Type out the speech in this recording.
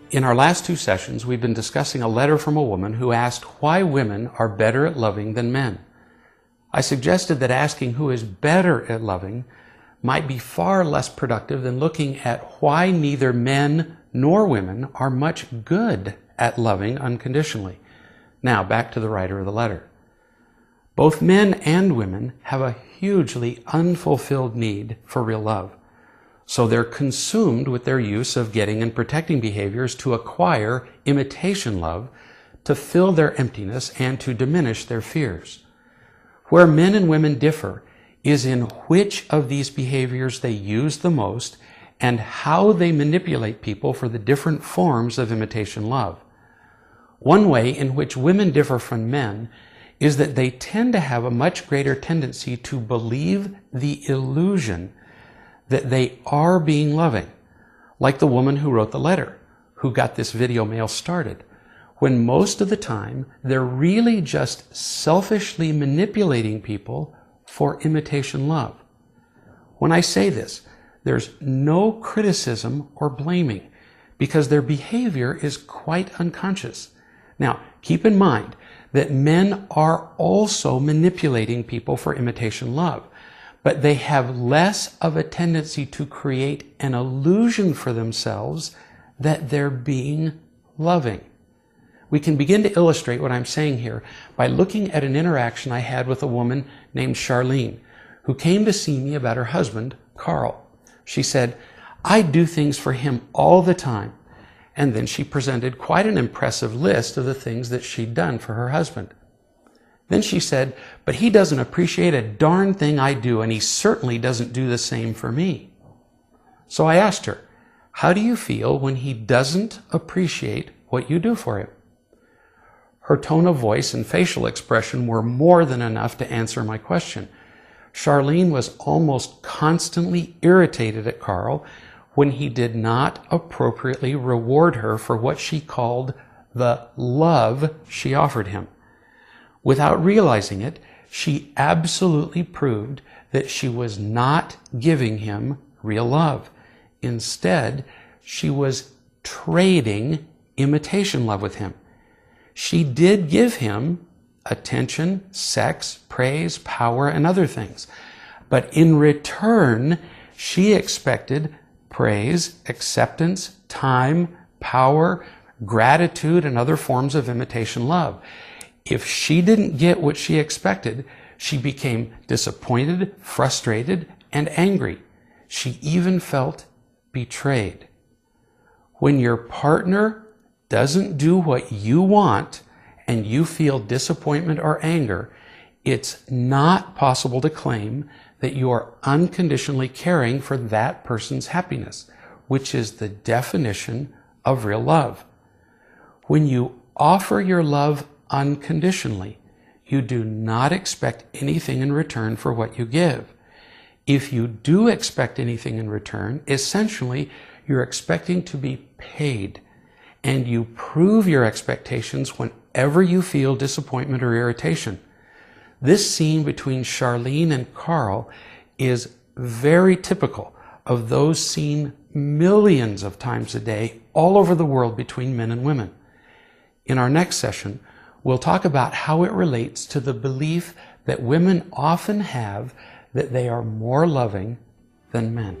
In our last two sessions, we've been discussing a letter from a woman who asked why women are better at loving than men. I suggested that asking who is better at loving might be far less productive than looking at why neither men nor women are much good at loving unconditionally. Now, back to the writer of the letter. Both men and women have a hugely unfulfilled need for real love. So they're consumed with their use of getting and protecting behaviors to acquire imitation love, to fill their emptiness, and to diminish their fears. Where men and women differ is in which of these behaviors they use the most and how they manipulate people for the different forms of imitation love. One way in which women differ from men is that they tend to have a much greater tendency to believe the illusion that they are being loving, like the woman who wrote the letter, who got this video mail started, when most of the time they're really just selfishly manipulating people for imitation love. When I say this, there's no criticism or blaming, because their behavior is quite unconscious. Now, keep in mind that men are also manipulating people for imitation love, but they have less of a tendency to create an illusion for themselves that they're being loving. We can begin to illustrate what I'm saying here by looking at an interaction I had with a woman named Charlene, who came to see me about her husband, Carl. She said, "I do things for him all the time." And then she presented quite an impressive list of the things that she'd done for her husband. Then she said, "But he doesn't appreciate a darn thing I do, and he certainly doesn't do the same for me." So I asked her, "How do you feel when he doesn't appreciate what you do for him?" Her tone of voice and facial expression were more than enough to answer my question. Charlene was almost constantly irritated at Carl when he did not appropriately reward her for what she called the love she offered him. Without realizing it, she absolutely proved that she was not giving him real love. Instead, she was trading imitation love with him. She did give him attention, sex, praise, power, and other things. But in return, she expected praise, acceptance, time, power, gratitude, and other forms of imitation love. If she didn't get what she expected, she became disappointed, frustrated, and angry. She even felt betrayed. When your partner doesn't do what you want and you feel disappointment or anger, it's not possible to claim that you are unconditionally caring for that person's happiness, which is the definition of real love. When you offer your love unconditionally, you do not expect anything in return for what you give. If you do expect anything in return, essentially you're expecting to be paid, and you prove your expectations whenever you feel disappointment or irritation. This scene between Charlene and Carl is very typical of those seen millions of times a day all over the world between men and women. In our next session, we'll talk about how it relates to the belief that women often have that they are more loving than men.